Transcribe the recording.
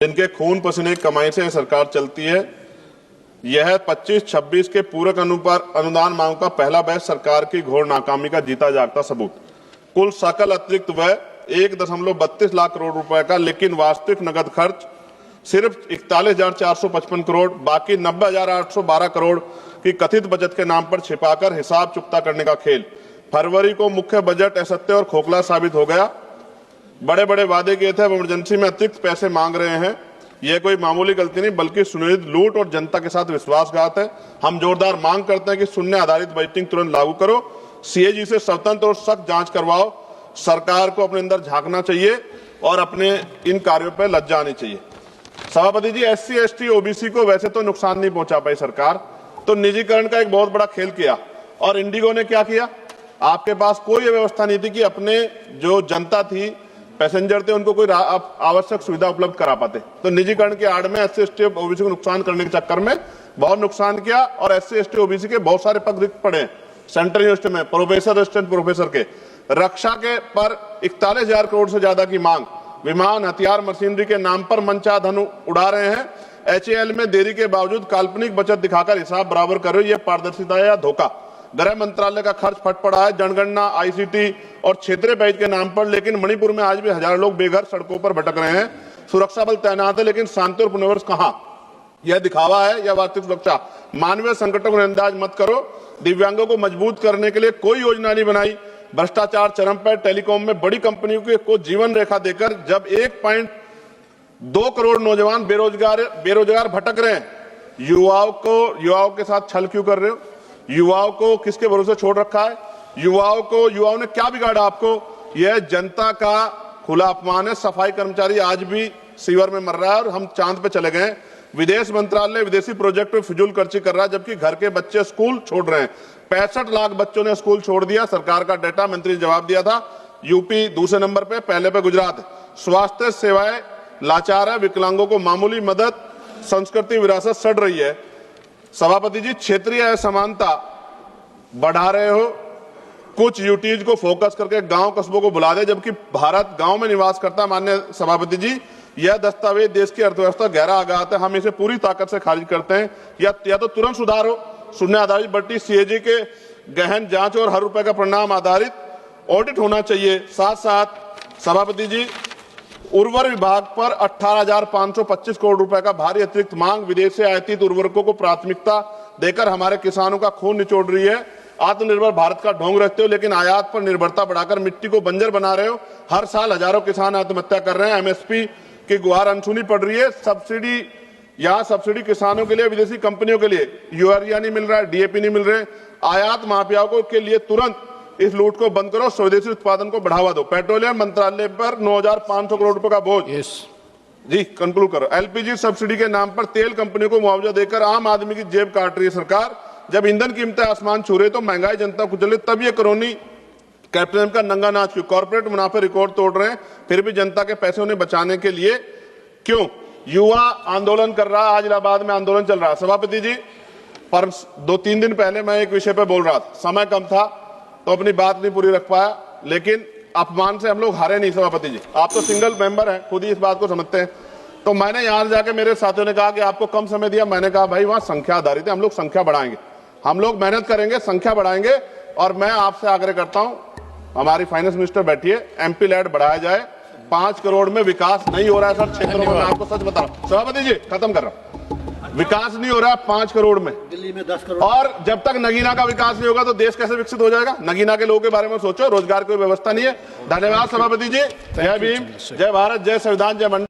जिनके खून पसीने की कमाई से सरकार चलती है। यह 25-26 के पूरक अनुदान मांग का पहला बैच सरकार की घोर नाकामी का जीता जागता सबूत। कुल सकल अतिरिक्त व्यय 1.32 लाख करोड़ रुपए का, लेकिन वास्तविक नगद खर्च सिर्फ 41,455 करोड़, बाकी 90,812 करोड़ की कथित बचत के नाम पर छिपाकर हिसाब चुकता करने का खेल। फरवरी को मुख्य बजट असत्य और खोखला साबित हो गया। बड़े बड़े वादे किए थे, अब इमरजेंसी में अतिरिक्त पैसे मांग रहे हैं। यह कोई मामूली गलती नहीं बल्कि सुनियोजित लूट और जनता के साथ विश्वासघात है। हम जोरदार मांग करते हैं कि शून्य आधारित बजटिंग तुरंत लागू करो, सीएजी से स्वतंत्र और सख्त जांच करवाओ। सरकार को अपने अंदर झांकना चाहिए और अपने इन कार्यों पर लज्जा आनी चाहिए। सभापति जी, एससी, एसटी, ओबीसी को वैसे तो नुकसान नहीं पहुंचा पाई सरकार, तो निजीकरण का एक बहुत बड़ा खेल किया। और इंडिगो ने क्या किया? आपके पास कोई व्यवस्था नहीं थी कि अपने जो जनता थी, पैसेंजर थे, उनको कोई आवश्यक सुविधा उपलब्ध करा पाते। तो निजीकरण के आड़ में एससी, एसटी, ओबीसी को नुकसान करने के चक्कर में बहुत नुकसान किया और एससी, एसटी, ओबीसी के बहुत सारे पद रिक्त पड़े सेंट्रल यूनिवर्सिटी में, प्रोफेसर, असिस्टेंट प्रोफेसर के। रक्षा के पर 41,000 करोड़ से ज्यादा की मांग। विमान, हथियार, मशीनरी के नाम पर मनचाहा धन उड़ा रहे हैं। एचएएल में देरी के बावजूद काल्पनिक बचत दिखाकर हिसाब बराबर कर रहे हो। यह पारदर्शिता है या धोखा? गृह मंत्रालय का खर्च फट पड़ा है जनगणना, आईसीटी और क्षेत्रीय बैच के नाम पर, लेकिन मणिपुर में आज भी हजारों लोग बेघर सड़कों पर भटक रहे हैं। सुरक्षा बल तैनात है, लेकिन शांति और पुनर्वास कहां? यह दिखावा है या वास्तविक सुरक्षा? मानवीय संकटों को नजरअंदाज मत करो। दिव्यांगों को मजबूत करने के लिए कोई योजना नहीं बनाई। भ्रष्टाचार चरम पर। टेलीकॉम में बड़ी कंपनियों को जीवन रेखा देकर जब 1.2 करोड़ नौजवान बेरोजगार भटक रहे हैं, युवाओं के साथ छल क्यों कर रहे हो? युवाओं को किसके भरोसे छोड़ रखा है? युवाओं ने क्या बिगाड़ा आपको? यह जनता का खुला अपमान है। सफाई कर्मचारी आज भी सीवर में मर रहा है और हम चांद पे चले गए। विदेश मंत्रालय विदेशी प्रोजेक्ट में फिजूल खर्ची कर रहा है, जबकि घर के बच्चे स्कूल छोड़ रहे हैं। 65 लाख बच्चों ने स्कूल छोड़ दिया। सरकार का डेटा मंत्री ने जवाब दिया था। यूपी दूसरे नंबर पे, पहले पे गुजरात है। स्वास्थ्य सेवाएं लाचार है। विकलांगों को मामूली मदद, संस्कृति विरासत सड़ रही है। सभापति जी, क्षेत्रीय असमानता बढ़ा रहे हो। कुछ यूटीज को फोकस करके गांव कस्बों को बुला दे, जबकि भारत गांव में निवास करता है। माननीय सभापति जी, यह दस्तावेज देश की अर्थव्यवस्था गहरा आघात है। हम इसे पूरी ताकत से खारिज करते हैं। या तो तुरंत सुधारो, शून्य आधारित बजट, सीएजी के गहन जांच और हर रुपए का परिणाम आधारित ऑडिट होना चाहिए। साथ साथ सभापति जी, उर्वर विभाग पर 18,525 करोड़ रुपए का भारी अतिरिक्त मांग। विदेश से आयातित उर्वरकों को प्राथमिकता देकर हमारे किसानों का खून निचोड़ रही है। आत्मनिर्भर भारत का ढोंग रखते हो, लेकिन आयात पर निर्भरता बढ़ाकर मिट्टी को बंजर बना रहे हो। हर साल हजारों किसान आत्महत्या कर रहे हैं। एमएसपी की गुहार अनसुनी पड़ रही है। सब्सिडी किसानों के लिए, विदेशी कंपनियों के लिए यूरिया नहीं मिल रहा है, डीएपी नहीं मिल रहे। आयात माफियाओं के लिए तुरंत इस लूट को बंद करो, स्वदेशी उत्पादन को बढ़ावा दो। पेट्रोलियम मंत्रालय पर 9,500 करोड़ रुपए का बोझ। जी, कंक्लूड करो। एलपीजी सब्सिडी के नाम पर तेल कंपनियों को मुआवजा देकर आम आदमी की जेब काट रही है सरकार। जब ईंधन कीमतें आसमान छू रहे तो महंगाई जनता को चले, तब ये करोनी कैप्टन का नंगा नाच क्यों? कॉर्पोरेट मुनाफे रिकॉर्ड तोड़ रहे हैं, फिर भी जनता के पैसे उन्हें बचाने के लिए क्यों? युवा आंदोलन कर रहा है। आज इलाहाबाद में आंदोलन चल रहा है। सभापति जी, पर 2-3 दिन पहले मैं एक विषय पर बोल रहा था, समय कम था तो अपनी बात नहीं पूरी रख पाया, लेकिन अपमान से हम लोग हारे नहीं। सभापति जी, आप तो सिंगल मेंबर हैं, खुद ही इस बात को समझते हैं। तो मैंने यहां जाके, मेरे साथियों ने कहा कि आपको कम समय दिया। मैंने कहा भाई, वहां संख्या आधारित है, हम लोग संख्या बढ़ाएंगे, हम लोग मेहनत करेंगे, संख्या बढ़ाएंगे। और मैं आपसे आग्रह करता हूं, हमारी फाइनेंस मिनिस्टर बैठी है, एमपी लैड बढ़ाया जाए। 5 करोड़ में विकास नहीं हो रहा है सर क्षेत्रों में, मैं आपको सच बता रहा हूं। सभापति जी, खत्म कर रहा हूं। विकास नहीं हो रहा है 5 करोड़ में, दिल्ली में 10 करोड़। और जब तक नगीना का विकास नहीं होगा तो देश कैसे विकसित हो जाएगा? नगीना के लोगों के बारे में सोचो। रोजगार की व्यवस्था नहीं है। धन्यवाद सभापति जी। जय भीम, जय भारत, जय संविधान, जय मंडल।